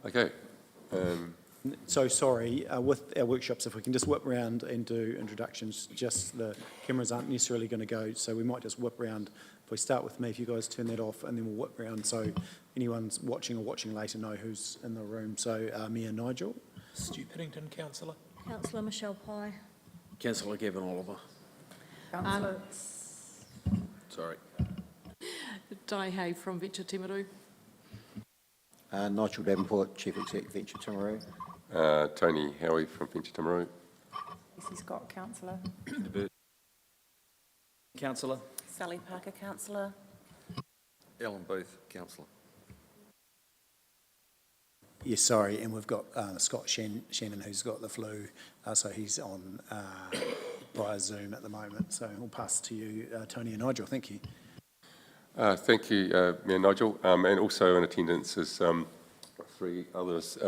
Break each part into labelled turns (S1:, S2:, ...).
S1: Okay.
S2: So sorry, with our workshops, if we can just whip round and do introductions, just the cameras aren't necessarily going to go, so we might just whip round. If we start with me, if you guys turn that off, and then we'll whip round so anyone's watching or watching later know who's in the room. So Mayor Nigel.
S3: Stu Piddington, Councillor.
S4: Councillor Michelle Pye.
S5: Councillor Gavin Oliver.
S6: Councillor.
S5: Sorry.
S6: Di Hay from Venture Timaru.
S7: Nigel Davenport, Chief Executive, Venture Timaru.
S1: Tony Howie from Venture Timaru.
S6: Lucy Scott, Councillor.
S5: Councillor.
S8: Sally Parker, Councillor.
S5: Alan Booth, Councillor.
S2: Yes, sorry, and we've got Scott Shannon who's got the flu, so he's on via Zoom at the moment. So I'll pass to you, Tony and Nigel. Thank you.
S1: Thank you, Mayor Nigel, and also in attendance is 3 others,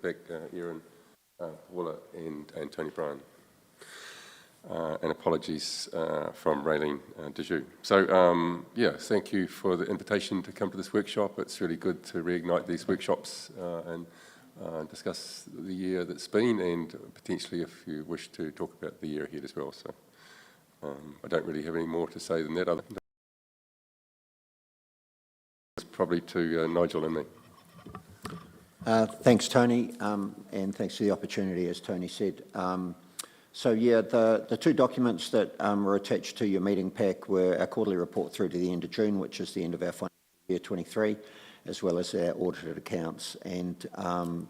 S1: Erin, Paula and Tony Bryan. And apologies from Raylene Dejoux. So, yeah, thank you for the invitation to come to this workshop. It's really good to reignite these workshops and discuss the year that's been, and potentially if you wish to talk about the year ahead as well. So I don't really have any more to say than that. It's probably to Nigel and me.
S7: Thanks, Tony, and thanks for the opportunity, as Tony said. So yeah, the 2 documents that were attached to your meeting pack were our quarterly report through to the end of June, which is the end of our financial year 23, as well as our audited accounts, and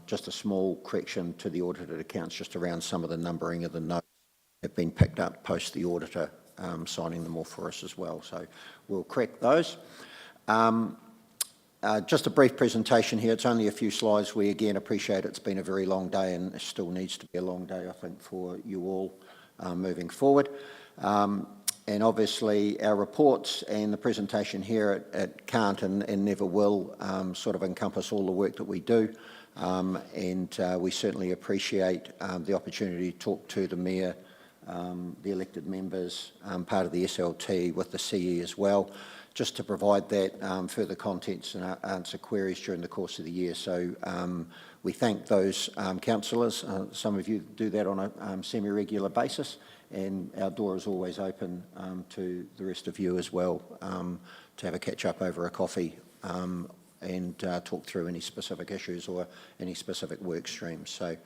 S7: just a small correction to the audited accounts, just around some of the numbering of the notes have been picked up post the auditor signing them off for us as well. So we'll correct those. Just a brief presentation here. It's only a few slides. We again appreciate it's been a very long day, and it still needs to be a long day, I think, for you all moving forward. And obviously our reports and the presentation here it can't and never will sort of encompass all the work that we do. And we certainly appreciate the opportunity to talk to the Mayor, the elected members, part of the SLT with the CE as well, just to provide that further contents and answer queries during the course of the year. So we thank those councillors. Some of you do that on a semi-regular basis, and our door is always open to the rest of you as well to have a catch-up over a coffee and talk through any specific issues or any specific work streams. So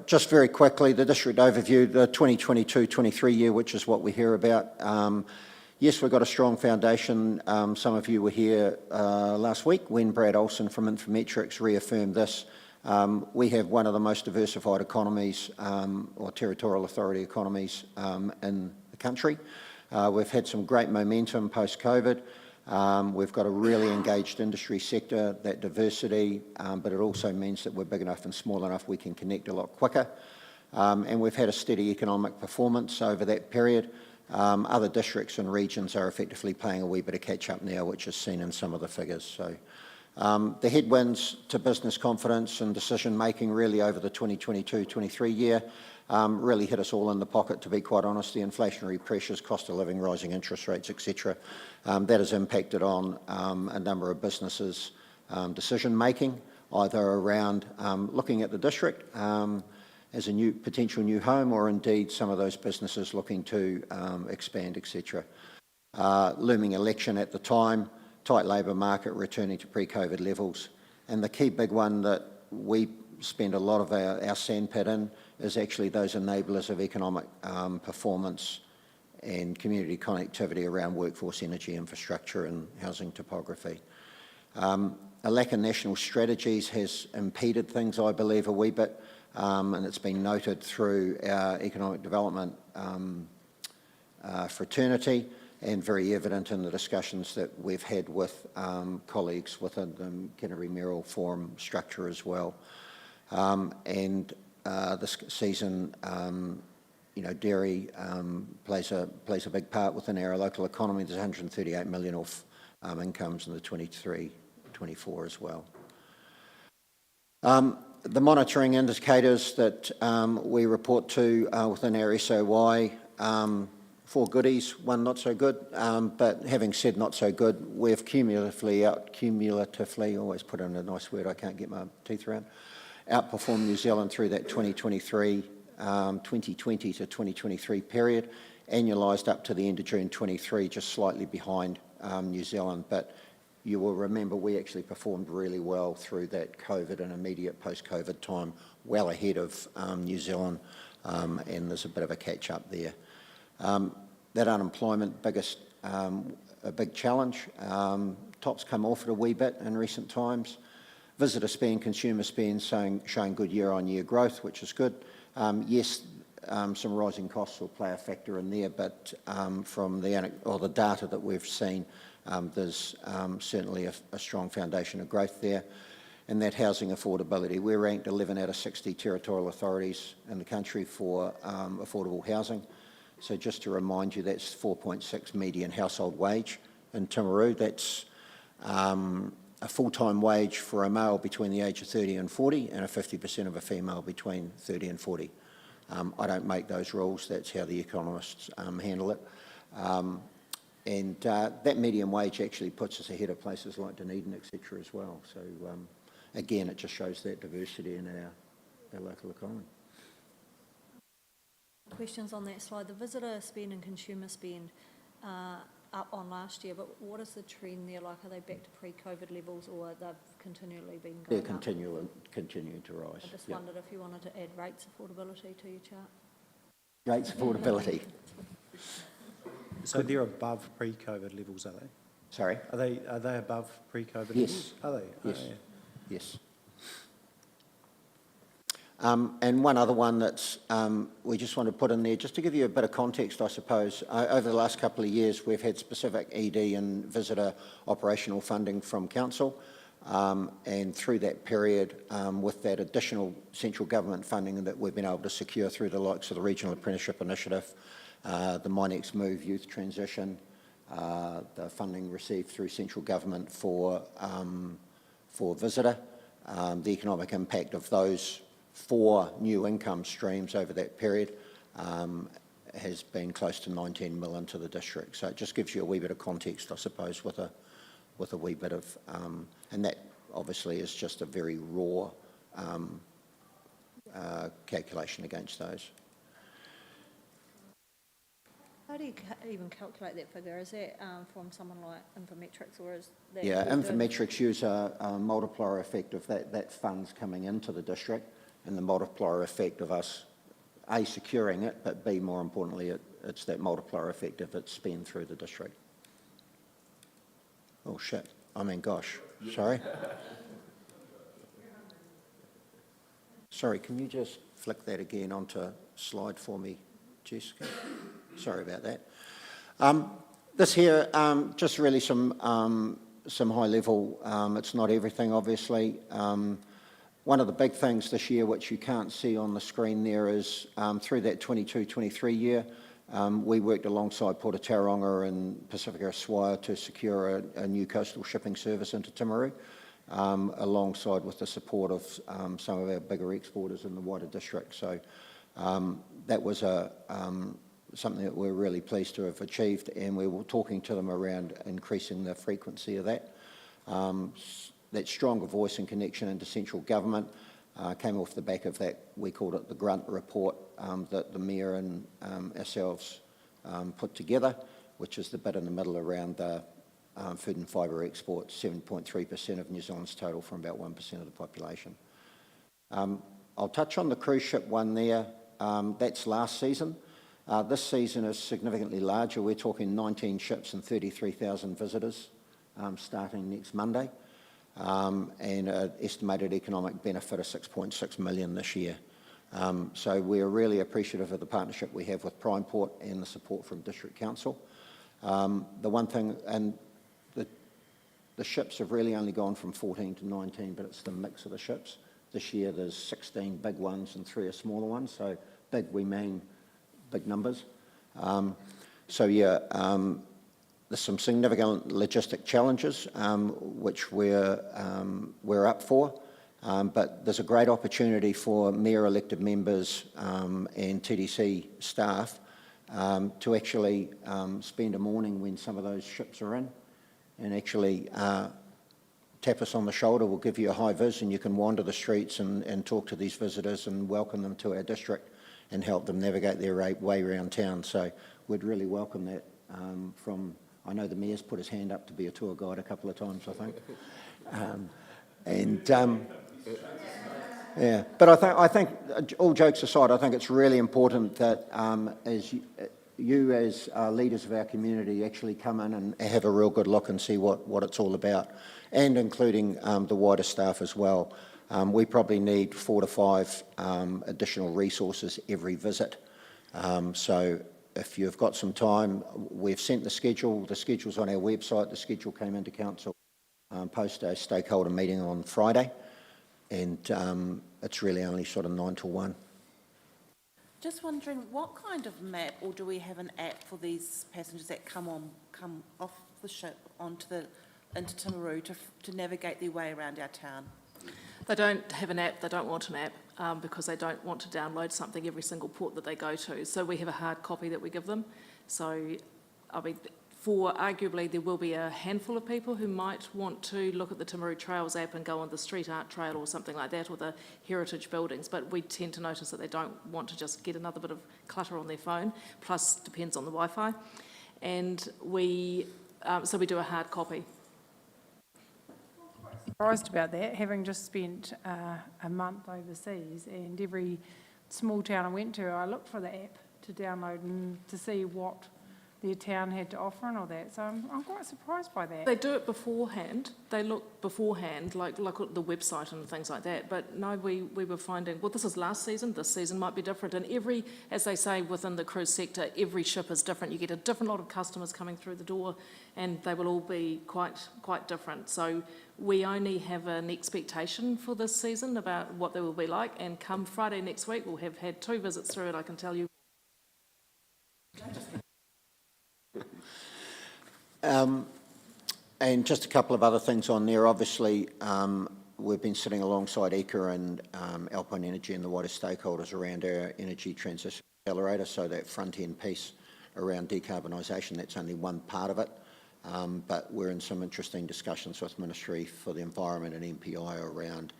S7: just very quickly, the district overview, the 2022-23 year, which is what we hear about. Yes, we've got a strong foundation. Some of you were here last week when Brad Olsen from Infometrics reaffirmed this. We have one of the most diversified economies or territorial authority economies in the country. We've had some great momentum post-COVID. We've got a really engaged industry sector, that diversity, but it also means that we're big enough and small enough we can connect a lot quicker. And we've had a steady economic performance over that period. Other districts and regions are effectively playing a wee bit of catch-up now, which is seen in some of the figures. So the headwinds to business confidence and decision-making really over the 2022-23 year really hit us all in the pocket, to be quite honest. The inflationary pressures, cost of living, rising interest rates, etc. That has impacted on a number of businesses' decision-making, either around looking at the district as a potential new home, or indeed some of those businesses looking to expand, etc. Looming election at the time, tight labour market returning to pre-COVID levels, and the key big one that we spend a lot of our sandpit in is actually those enablers of economic performance and community connectivity around workforce, energy, infrastructure and housing topography. A lack of national strategies has impeded things, I believe, a wee bit, and it's been noted through our economic development fraternity, and very evident in the discussions that we've had with colleagues within the Canterbury Mayoral Forum structure as well. And this season, you know, dairy plays a big part within our local economy. There's 138 million off incomes in the 23-24 as well. The monitoring indicators that we report to within our SOY, 4 goodies, 1 not so good. But having said not so good, we've cumulatively, always put in a nice word I can't get my teeth around, outperformed New Zealand through that 2020 to 2023 period, annualised up to the end of June 23, just slightly behind New Zealand. But you will remember we actually performed really well through that COVID and immediate post-COVID time, well ahead of New Zealand, and there's a bit of a catch-up there. That unemployment, a big challenge. Top's come off it a wee bit in recent times. Visitor spend, consumer spend showing good year-on-year growth, which is good. Yes, some rising costs will play a factor in there, but from the data that we've seen, there's certainly a strong foundation of growth there. And that housing affordability, we're ranked 11 out of 60 territorial authorities in the country for affordable housing. So just to remind you, that's 4.6 median household wage in Timaru. That's a full-time wage for a male between the age of 30 and 40 and a 50% of a female between 30 and 40. I don't make those rules, that's how the economists handle it. And that median wage actually puts us ahead of places like Dunedin, etc. as well. So again, it just shows that diversity in our local economy.
S4: Questions on that slide. The visitor spend and consumer spend up on last year, but what is the trend there? Like, are they back to pre-COVID levels, or they've continually been going
S7: They're
S4: up?
S7: continuing to rise.
S4: I just wondered if you wanted to add rates affordability to your chart.
S7: Rates affordability.
S2: So they're above pre-COVID levels, are they?
S7: Sorry?
S2: Are they above pre-COVID
S7: Yes.
S2: levels? Are they?
S7: Yes.
S2: Oh, yeah.
S7: Yes. And one other one that's we just want to put in there, just to give you a bit of context, I suppose. Over the last couple of years, we've had specific ED and visitor operational funding from Council. And through that period, with that additional central government funding that we've been able to secure through the likes of the Regional Apprenticeship Initiative, the My Next Move Youth Transition, the funding received through central government for visitor, the economic impact of those 4 new income streams over that period has been close to 19 million to the district. So it just gives you a wee bit of context, I suppose, with a wee bit of, and that obviously is just a very raw calculation against those.
S4: How do you even calculate that figure? Is that from someone like Infometrics, or is that...
S7: Yeah, Infometrics use a multiplier effect of that funds coming into the district, and the multiplier effect of us, A, securing it, but B, more importantly, it's that multiplier effect of its spend through the district. Oh, shit. I mean, gosh. Sorry. Sorry, can you just flick that again onto slide for me, Jessica? Sorry about that. This here, just really some high level, it's not everything, obviously. One of the big things this year, which you can't see on the screen there, is through that 22-23 year, we worked alongside Port of Tauranga and Pacifica Swire to secure a new coastal shipping service into Timaru, alongside with the support of some of our bigger exporters in the wider district. So that was something that we're really pleased to have achieved, and we were talking to them around increasing the frequency of that. That stronger voice and connection into central government came off the back of that, we called it the Grunt Report, that the Mayor and ourselves put together, which is the bit in the middle around the food and fibre exports, 7.3% of New Zealand's total from about 1% of the population. I'll touch on the cruise ship one there. That's last season. This season is significantly larger. We're talking 19 ships and 33,000 visitors starting next Monday, and an estimated economic benefit of 6.6 million this year. So we're really appreciative of the partnership we have with Primeport and the support from District Council. The one thing, and the ships have really only gone from 14 to 19, but it's the mix of the ships. This year there's 16 big ones and 3 are smaller ones, so big we mean big numbers. So yeah, there's some significant logistic challenges which we're up for, but there's a great opportunity for Mayor elected members and TDC staff to actually spend a morning when some of those ships are in and actually tap us on the shoulder. We'll give you a high vis and you can wander the streets and talk to these visitors and welcome them to our district and help them navigate their way around town. So we'd really welcome that I know the Mayor's put his hand up to be a tour guide a couple of times, I think. Yeah, but I think all jokes aside, I think it's really important that as you as leaders of our community actually come in and have a real good look and see what it's all about, and including the wider staff as well. We probably need 4 to 5 additional resources every visit. So if you've got some time, we've sent the schedule's on our website. The schedule came into council post a stakeholder meeting on Friday, and it's really only sort of 9 to 1.
S8: Just wondering, what kind of map, or do we have an app for these passengers that come off the ship into Timaru to navigate their way around our town?
S6: They don't have an app, they don't want an app, because they don't want to download something every single port that they go to. So we have a hard copy that we give them. So, I mean, arguably there will be a handful of people who might want to look at the Timaru Trails app and go on the street art trail or something like that, or the heritage buildings, but we tend to notice that they don't want to just get another bit of clutter on their phone, plus depends on the Wi-Fi. And so we do a hard copy.
S9: Surprised about that, having just spent a month overseas, and every small town I went to, I looked for the app to download and to see what their town had to offer and all that. So I'm quite surprised by that.
S6: They do it beforehand. They look beforehand, like at the website and things like that. But no, we were finding, well, this is last season. This season might be different. And as they say within the cruise sector, every ship is different. You get a different lot of customers coming through the door, and they will all be quite different. So we only have an expectation for this season about what they will be like. And come Friday next week, we'll have had 2 visits through it, I can tell you.
S7: And just a couple of other things on there. Obviously, we've been sitting alongside ECA and Alpine Energy and the wider stakeholders around our energy transition accelerator, so that front-end piece around decarbonisation, that's only one part of it. But we're in some interesting discussions with Ministry for the Environment and MPI around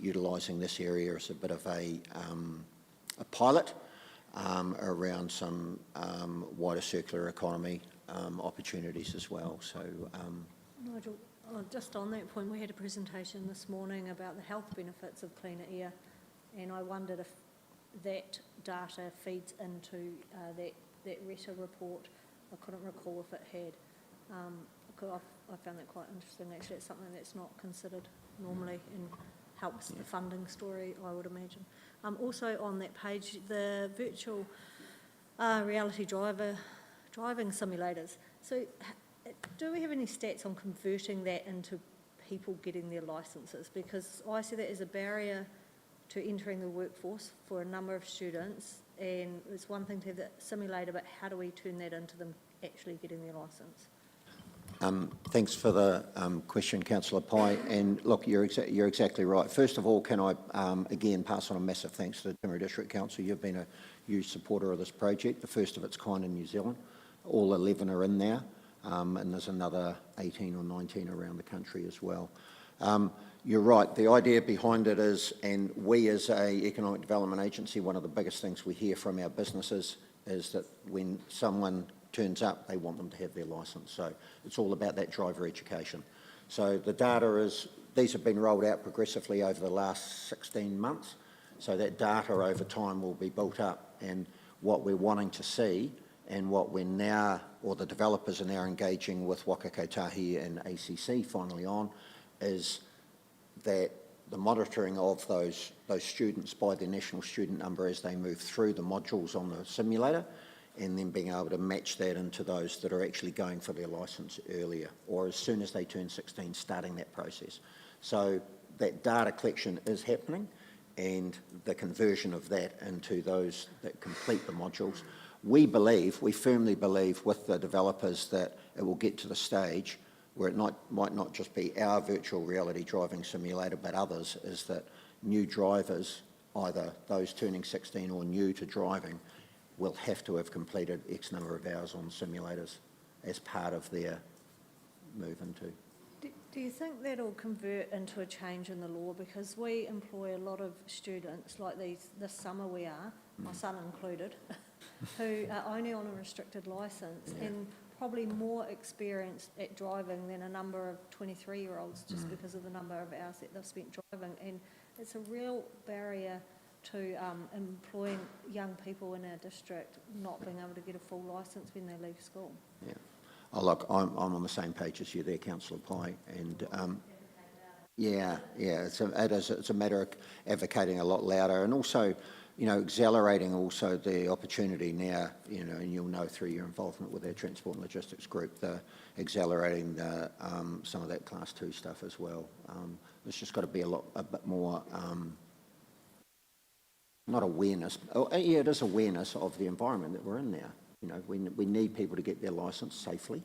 S7: utilising this area as a bit of a pilot around some wider circular economy opportunities as well. So,
S4: Nigel, just on that point, we had a presentation this morning about the health benefits of cleaner air, and I wondered if that data feeds into that RETA report. I couldn't recall if it had. I found that quite interesting. Actually, it's something that's not considered normally and helps the funding story, I would imagine. Also on that page, the virtual reality driving simulators. So do we have any stats on converting that into people getting their licences? Because I see that as a barrier to entering the workforce for a number of students, and it's one thing to have the simulator, but how do we turn that into them actually getting their licence?
S7: thanks for the question, Councillor Pye. And look, you're exactly right. First of all, can I again pass on a massive thanks to the Timaru District Council. You've been a huge supporter of this project, the first of its kind in New Zealand. All 11 are in there, and there's another 18 or 19 around the country as well. You're right, the idea behind it is, and we as an economic development agency, one of the biggest things we hear from our businesses is that when someone turns up, they want them to have their licence. So it's all about that driver education. So the data is, these have been rolled out progressively over the last 16 months. So that data over time will be built up, and what we're wanting to see and what we're now, or the developers are now engaging with Waka Kotahi and ACC finally on, is that the monitoring of those students by their national student number as they move through the modules on the simulator, and then being able to match that into those that are actually going for their licence earlier, or as soon as they turn 16, starting that process. So that data collection is happening, and the conversion of that into those that complete the modules. We firmly believe with the developers that it will get to the stage where it might not just be our virtual reality driving simulator, but others, is that new drivers, either those turning 16 or new to driving, will have to have completed X number of hours on simulators as part of their move into.
S4: Do you think that'll convert into a change in the law? Because we employ a lot of students, like this summer we are, my son included, who are only on a restricted licence and probably more experienced at driving than a number of 23-year-olds just because of the number of hours that they've spent driving. And it's a real barrier to employing young people in our district not being able to get a full licence when they leave school.
S7: Yeah. Oh, look, I'm on the same page as you there, Councillor Pye, and it's a matter of advocating a lot louder, and also, you know, accelerating also the opportunity now, you know, and you'll know through your involvement with our transport and logistics group, the accelerating the some of that Class 2 stuff as well. There's just got to be a bit more, not awareness, it is awareness of the environment that we're in now. You know, we need people to get their licence safely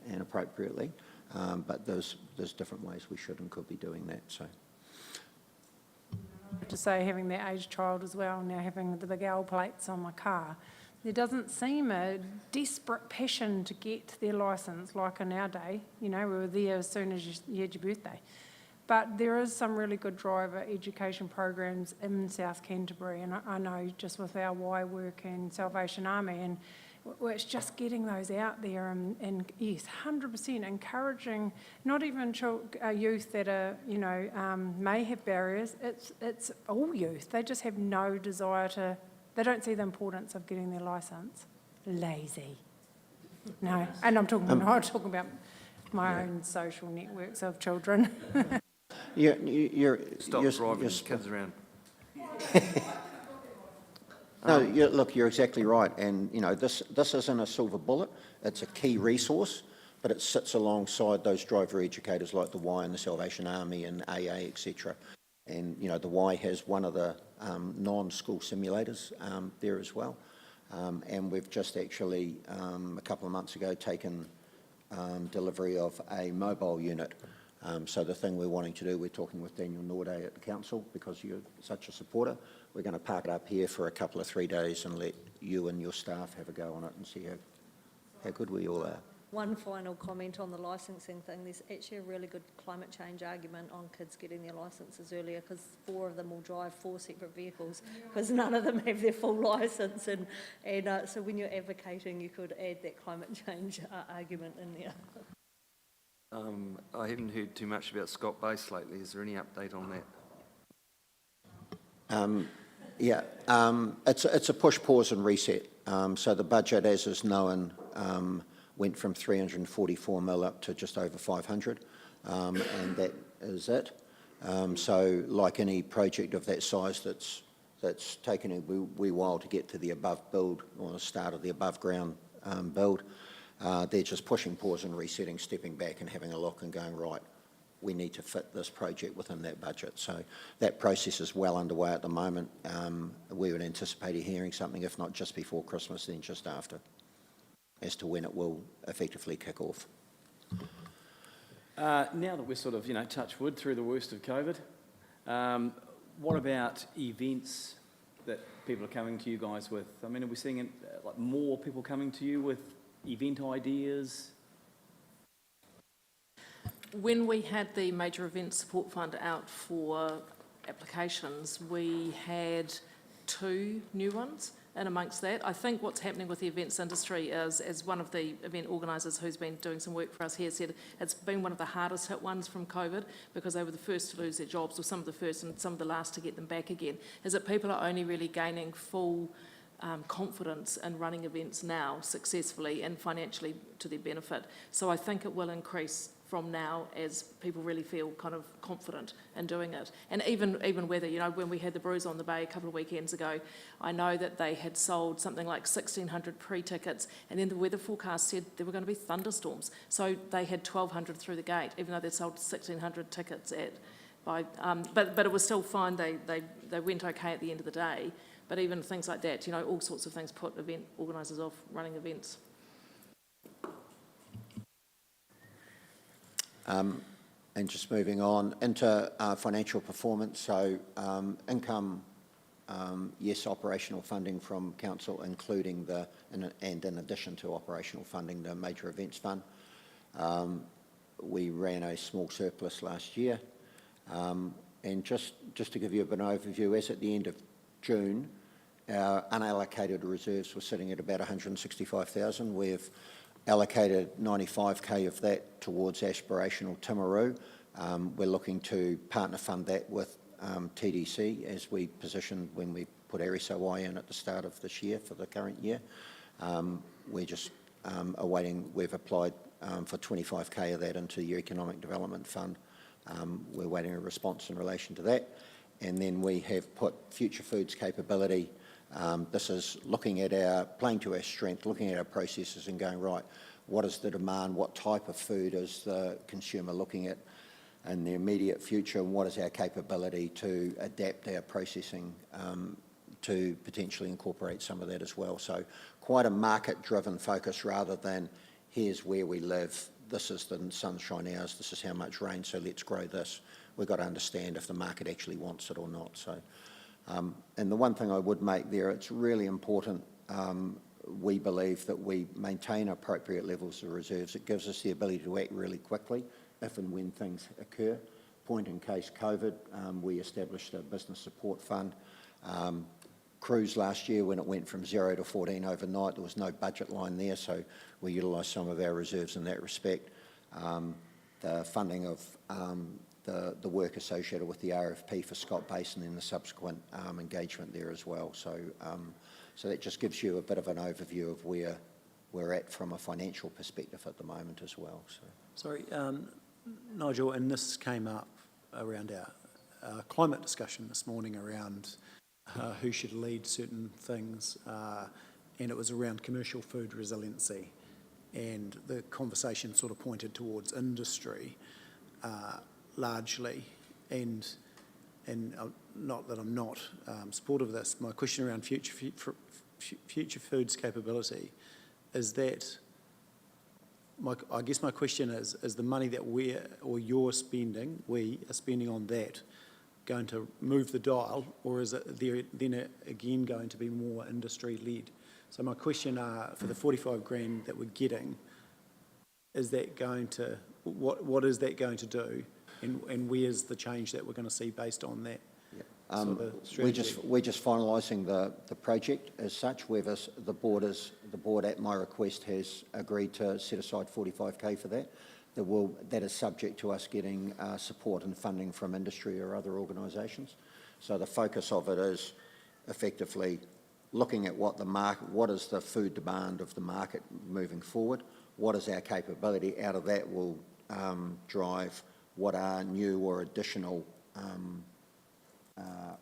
S7: and appropriately, but there's different ways we should and could be doing that. So,
S9: To say having that aged child as well, now having the big L plates on my car, there doesn't seem a desperate passion to get their licence like in our day. You know, we were there as soon as you had your birthday. But there is some really good driver education programs in South Canterbury, and I know just with our Y work and Salvation Army, and it's just getting those out there and yes, 100% encouraging not even youth that are, you know, may have barriers. It's all youth. They just have no desire to, they don't see the importance of getting their licence. Lazy. No, and I'm talking about my own social networks of children.
S5: Stop driving kids around.
S7: No, look, you're exactly right, and you know this isn't a silver bullet. It's a key resource, but it sits alongside those driver educators like the Y and the Salvation Army and AA, etc. And you know the Y has one of the non-school simulators there as well, and we've just actually a couple of months ago taken delivery of a mobile unit. So the thing we're wanting to do, we're talking with Daniel Norday at the council because you're such a supporter. We're going to park it up here for a couple of 3 days and let you and your staff have a go on it and see how good we all are.
S4: One final comment on the licensing thing. There's actually a really good climate change argument on kids getting their licences earlier because 4 of them will drive 4 separate vehicles because none of them have their full licence. And so when you're advocating, you could add that climate change argument in there.
S5: I haven't heard too much about Scott Base lately. Is there any update on that?
S7: It's a push, pause and reset. So the budget, as is known, went from 344 mil up to just over 500, and that is it. So like any project of that size that's taken a wee while to get to the above build or the start of the above ground build, they're just pushing, pause and resetting, stepping back and having a look and going, right, we need to fit this project within that budget. So that process is well underway at the moment. We would anticipate hearing something, if not just before Christmas, then just after, as to when it will effectively kick off.
S10: Now that we're sort of, touch wood through the worst of COVID, what about events that people are coming to you guys with? I mean, are we seeing like more people coming to you with event ideas?
S6: When we had the Major Event Support Fund out for applications, we had 2 new ones. And amongst that, I think what's happening with the events industry is, as one of the event organisers who's been doing some work for us here said, it's been one of the hardest hit ones from COVID because they were the first to lose their jobs, or some of the first and some of the last to get them back again, is that people are only really gaining full confidence in running events now successfully and financially to their benefit. So I think it will increase from now as people really feel kind of confident in doing it. And even whether, when we had the Brews on the Bay a couple of weekends ago, I know that they had sold something like 1,600 pre-tickets, and then the weather forecast said there were going to be thunderstorms. So they had 1,200 through the gate, even though they'd sold 1,600 tickets but it was still fine. They went okay at the end of the day. But even things like that, all sorts of things put event organisers off running events. And
S7: just moving on into financial performance, so income yes, operational funding from council, including and in addition to operational funding, the Major Events Fund. We ran a small surplus last year. And just to give you a bit of an overview, as at the end of June, our unallocated reserves were sitting at about 165,000. We've allocated 95k of that towards aspirational Timaru. We're looking to partner fund that with TDC as we positioned when we put RSOI in at the start of this year for the current year. We're just awaiting, we've applied for 25k of that into your Economic Development Fund. We're waiting a response in relation to that. And then we have put future foods capability. This is looking at playing to our strength, looking at our processes and going, right, what is the demand, what type of food is the consumer looking at in the immediate future, and what is our capability to adapt our processing to potentially incorporate some of that as well. So quite a market-driven focus rather than here's where we live, this is the sunshine hours, this is how much rain, so let's grow this. We've got to understand if the market actually wants it or not. So, and the one thing I would make there, it's really important, we believe that we maintain appropriate levels of reserves. It gives us the ability to act really quickly if and when things occur. Point in case COVID, we established a business support fund. Cruise last year, when it went from 0 to 14 overnight, there was no budget line there, so we utilised some of our reserves in that respect. The funding of the work associated with the RFP for Scott Basin and the subsequent engagement there as well. So, so that just gives you a bit of an overview of where we're at from a financial perspective at the moment as well. So.
S2: Sorry, Nigel, and this came up around our climate discussion this morning around who should lead certain things, and it was around commercial food resiliency, and the conversation sort of pointed towards industry largely, and not that I'm not supportive of this. My question around future foods capability is that I guess my question is the money that we are spending on that going to move the dial, or is it then again going to be more industry-led? So my question for the 45 grand that we're getting, is that going to, what is that going to do, and where's the change that we're going to see based on that?
S7: We're just finalising the project as such. The board at my request has agreed to set aside 45k for that. That is subject to us getting support and funding from industry or other organisations. So the focus of it is effectively looking at what is the food demand of the market moving forward, what is our capability. Out of that will drive what are new or additional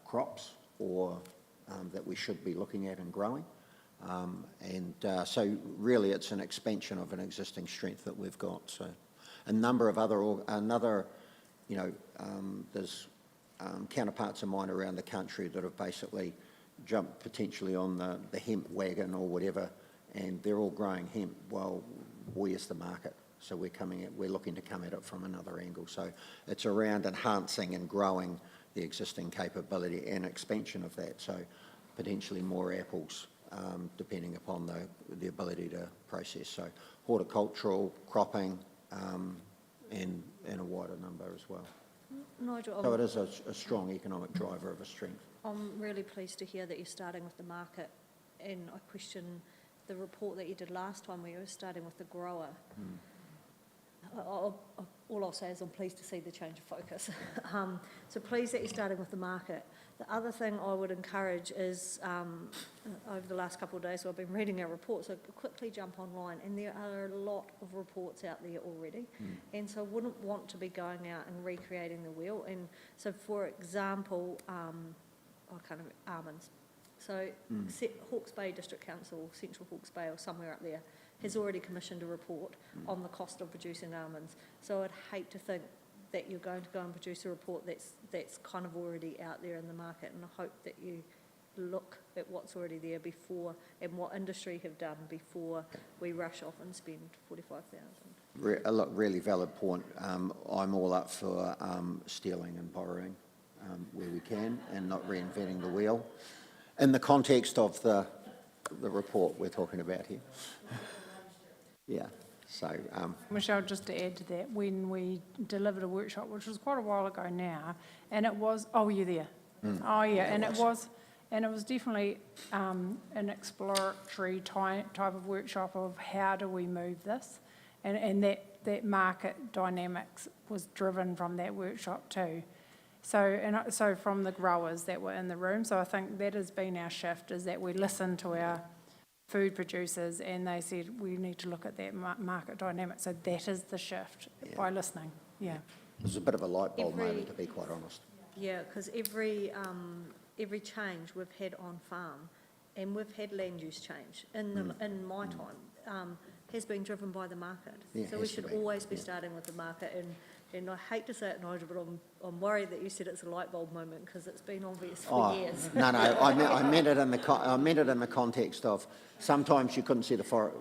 S7: crops or that we should be looking at and growing. So really it's an expansion of an existing strength that we've got. So a number of there's counterparts of mine around the country that have basically jumped potentially on the hemp wagon or whatever, and they're all growing hemp. Well, where's the market? So we're looking to come at it from another angle. So it's around enhancing and growing the existing capability and expansion of that. So potentially more apples, depending upon the ability to process. So horticultural, cropping, and a wider number as well.
S4: Nigel,
S7: So it is a strong economic driver of a strength.
S4: I'm really pleased to hear that you're starting with the market, and I question the report that you did last time where you were starting with the grower. All I'll say is I'm pleased to see the change of focus. So pleased that you're starting with the market. The other thing I would encourage is, over the last couple of days, I've been reading our reports, so quickly jump online, and there are a lot of reports out there already, and so I wouldn't want to be going out and recreating the wheel. And so, for example, almonds. So Hawke's Bay District Council, Central Hawke's Bay or somewhere up there, has already commissioned a report on the cost of producing almonds. So I'd hate to think that you're going to go and produce a report that's kind of already out there in the market, and I hope that you look at what's already there before, and what industry have done before we rush off and spend 45,000.
S7: A really valid point. I'm all up for stealing and borrowing where we can and not reinventing the wheel in the context of the report we're talking about here. Yeah, so,
S9: Michelle, just to add to that, when we delivered a workshop, which was quite a while ago now, and it was, oh, were you there? Oh, yeah, and it was definitely an exploratory type of workshop of how do we move this, and that market dynamics was driven from that workshop too. So from the growers that were in the room, so I think that has been our shift, is that we listen to our food producers and they said we need to look at that market dynamic. So that is the shift, by listening. Yeah.
S7: it was a bit of a light bulb moment, to be quite honest.
S4: Yeah, because every change we've had on farm, and we've had land use change in my time, has been driven by the market.
S7: Yeah,
S4: So we should always be starting with the market, and I hate to say it, Nigel, but I'm worried that you said it's a light bulb moment, because it's been obvious for years.
S7: No, I meant it in the context of sometimes you couldn't see the forest.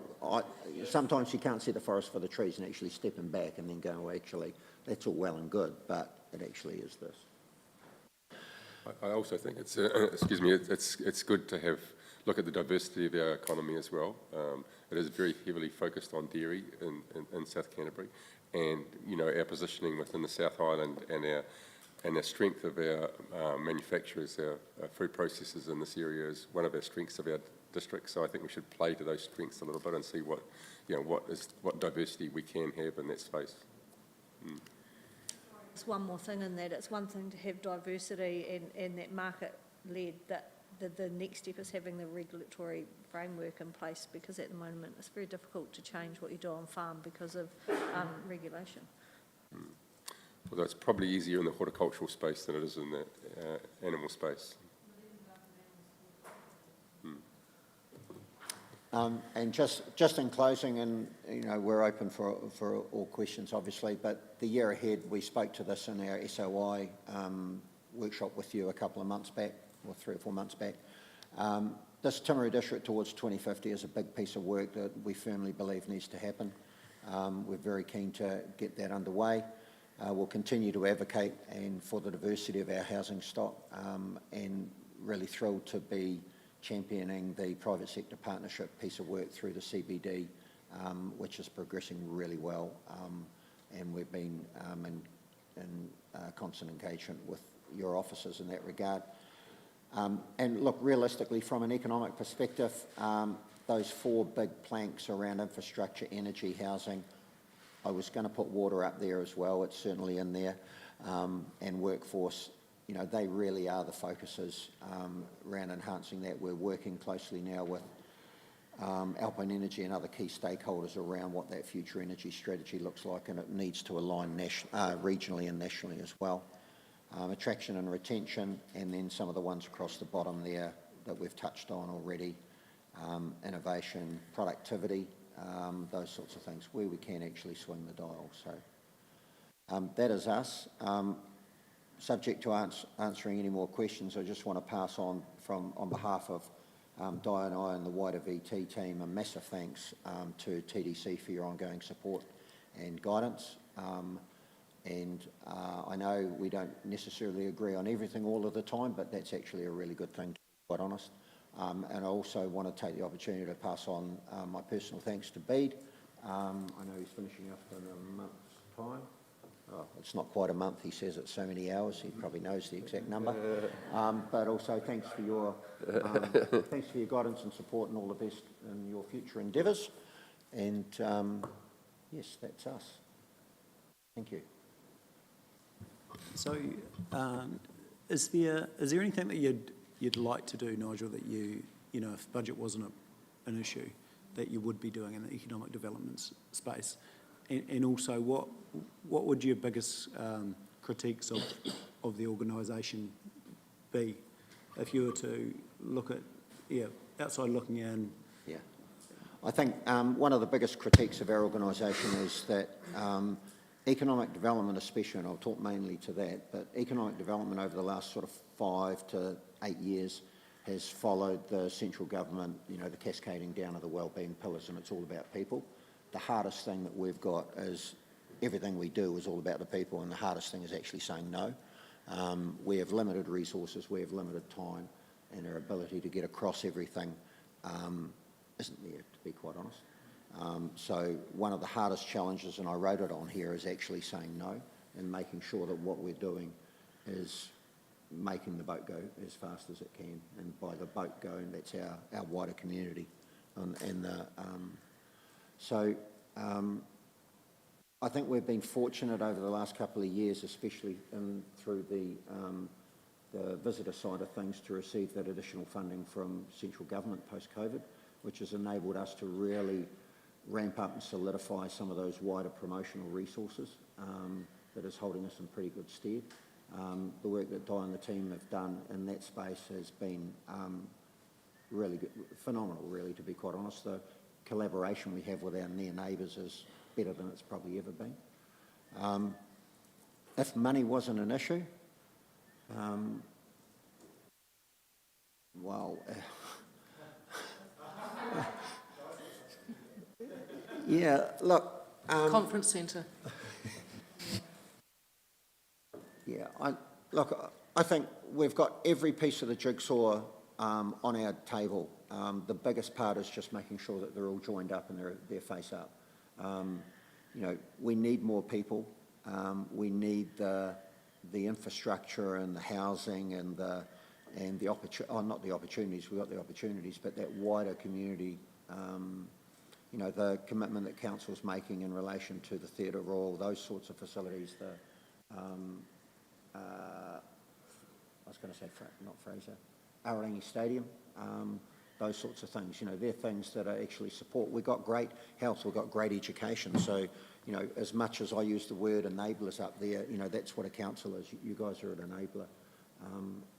S7: Sometimes you can't see the forest for the trees, and actually stepping back and then going, well, actually, that's all well and good, but it actually is this.
S1: I also think it's it's good to look at the diversity of our economy as well. It is very heavily focused on dairy in South Canterbury, and our positioning within the South Island and the strength of our manufacturers, our food processors in this area is one of our strengths of our district. So I think we should play to those strengths a little bit and see what diversity we can have in that space.
S4: There's one more thing in that. It's one thing to have diversity and that market-led, that the next step is having the regulatory framework in place, because at the moment it's very difficult to change what you do on farm because of regulation.
S1: Although it's probably easier in the horticultural space than it is in the animal space.
S7: And just in closing, and we're open for all questions, obviously, but the year ahead, we spoke to this in our SOI workshop with you a couple of months back, or 3 or 4 months back. This Timaru district towards 2050 is a big piece of work that we firmly believe needs to happen. We're very keen to get that underway. We'll continue to advocate for the diversity of our housing stock, and really thrilled to be championing the private sector partnership piece of work through the CBD, which is progressing really well, and we've been in constant engagement with your officers in that regard. And look, realistically, from an economic perspective, those 4 big planks around infrastructure, energy, housing, I was going to put water up there as well, it's certainly in there, and workforce. They really are the focuses around enhancing that. We're working closely now with Alpine Energy and other key stakeholders around what that future energy strategy looks like, and it needs to align regionally and nationally as well. Attraction and retention, and then some of the ones across the bottom there that we've touched on already, innovation, productivity, those sorts of things, where we can actually swing the dial. So that is us. Subject to answering any more questions, I just want to pass on behalf of Di and I and the wider VT team, a massive thanks to TDC for your ongoing support and guidance. And I know we don't necessarily agree on everything all of the time, but that's actually a really good thing, to be quite honest. And I also want to take the opportunity to pass on my personal thanks to Bede. I know he's finishing up in a month's time. Oh, it's not quite a month, he says it's so many hours, he probably knows the exact number. But also thanks for your guidance and support, and all the best in your future endeavours. And yes, that's us. Thank you.
S2: So, is there anything that you'd like to do, Nigel, that if budget wasn't an issue, that you would be doing in the economic development space? And also, what would your biggest critiques of the organisation be, if you were to look at, outside looking in?
S7: Yeah, I think one of the biggest critiques of our organisation is that economic development especially, and I'll talk mainly to that, but economic development over the last sort of 5 to 8 years has followed the central government, the cascading down of the wellbeing pillars, and it's all about people. The hardest thing that we've got is everything we do is all about the people, and the hardest thing is actually saying no. We have limited resources, we have limited time, and our ability to get across everything isn't there, to be quite honest. So one of the hardest challenges, and I wrote it on here, is actually saying no and making sure that what we're doing is making the boat go as fast as it can. And by the boat going, that's our wider community. I think we've been fortunate over the last couple of years, especially through the visitor side of things, to receive that additional funding from central government post-COVID, which has enabled us to really ramp up and solidify some of those wider promotional resources that is holding us in pretty good stead. The work that Di and the team have done in that space has been really good, phenomenal, really, to be quite honest. The collaboration we have with our near neighbours is better than it's probably ever been. If money wasn't an issue, well, yeah, look.
S6: Conference centre.
S7: Yeah, I think we've got every piece of the jigsaw on our table. The biggest part is just making sure that they're all joined up and they're face up. You know, we need more people. We need the infrastructure and the housing and the not the opportunities. We've got the opportunities, but that wider community. You know, the commitment that council's making in relation to the Theatre Royal, those sorts of facilities. I was going to say not Fraser, Arangi Stadium. Those sorts of things, you know, they're things that are actually support. We've got great health, we've got great education. So, you know, as much as I use the word enablers up there, you know, that's what a council is. You guys are an enabler.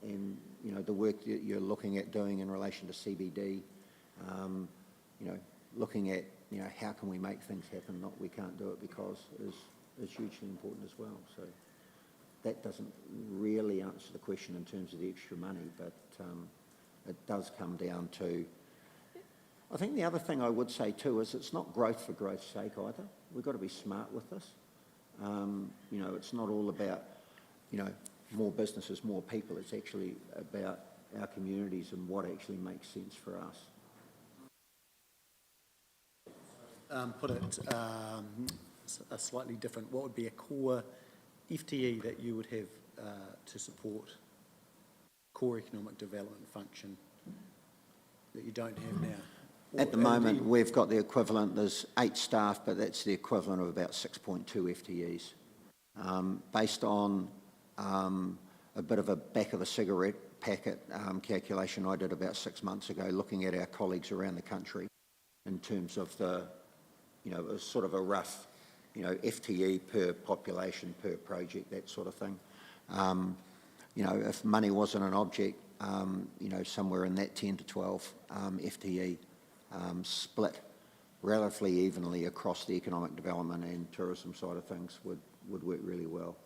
S7: And, you know, the work that you're looking at doing in relation to CBD, you know, looking at, you know, how can we make things happen, not we can't do it because, is hugely important as well. So that doesn't really answer the question in terms of the extra money, but it does come down to, I think the other thing I would say too is it's not growth for growth's sake either. We've got to be smart with this. You know, it's not all about, you know, more businesses, more people. It's actually about our communities and what actually makes sense for us.
S2: Put it a slightly different, what would be a core FTE that you would have to support core economic development function that you don't have now?
S7: At the moment, we've got the equivalent, there's 8 staff, but that's the equivalent of about 6.2 FTEs. Based on a bit of a back of a cigarette packet calculation I did about 6 months ago, looking at our colleagues around the country in terms of the, you know, it was sort of a rough, you know, FTE per population, per project, that sort of thing. You know, if money wasn't an object, you know, somewhere in that 10 to 12 FTE split relatively evenly across the economic development and tourism side of things would work really well.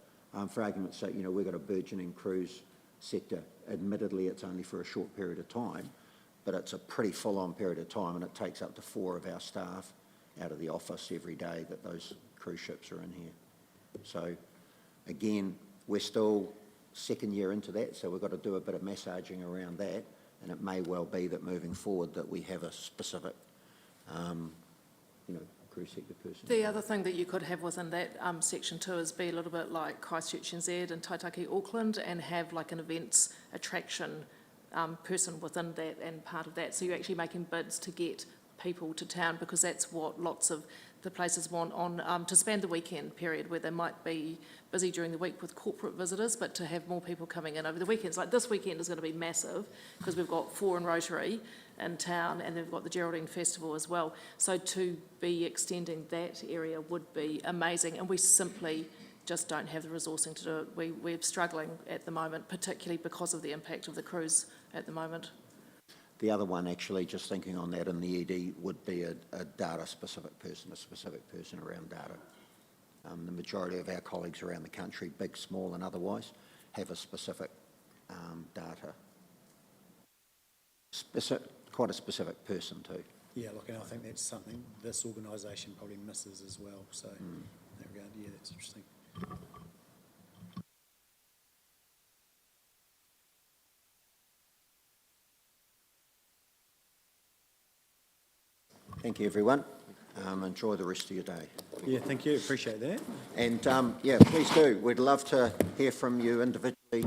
S7: For argument's sake, you know, we've got a burgeoning cruise sector. Admittedly, it's only for a short period of time, but it's a pretty full-on period of time, and it takes up to 4 of our staff out of the office every day that those cruise ships are in here. So, again, we're still second year into that, so we've got to do a bit of massaging around that, and it may well be that moving forward that we have a specific, you know, cruise sector person.
S6: The other thing that you could have within that section too is be a little bit like Christchurch NZ and Taitaki Auckland and have like an events attraction person within that and part of that. So you're actually making bids to get people to town, because that's what lots of the places want on to span the weekend period, where they might be busy during the week with corporate visitors, but to have more people coming in over the weekends. Like this weekend is going to be massive because we've got 4 in Rotary in town, and then we've got the Geraldine Festival as well. So to be extending that area would be amazing, and we simply just don't have the resourcing to do it. We're struggling at the moment, particularly because of the impact of the cruise at the moment.
S7: The other one, actually, just thinking on that in the ED, would be a data-specific person, a specific person around data. The majority of our colleagues around the country, big, small and otherwise, have a specific data. Quite a specific person too.
S2: Yeah, look, and I think that's something this organisation probably misses as well. So in that regard, yeah, that's interesting.
S7: Thank you, everyone. Enjoy the rest of your day.
S2: Yeah, thank you, appreciate that.
S7: And, yeah, please do. We'd love to hear from you individually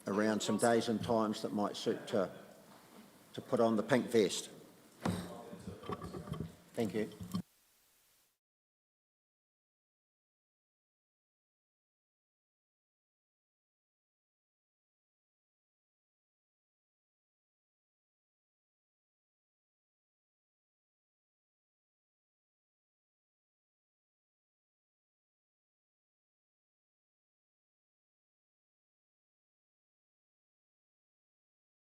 S7: around some days and times that might suit to put on the pink vest. Thank you.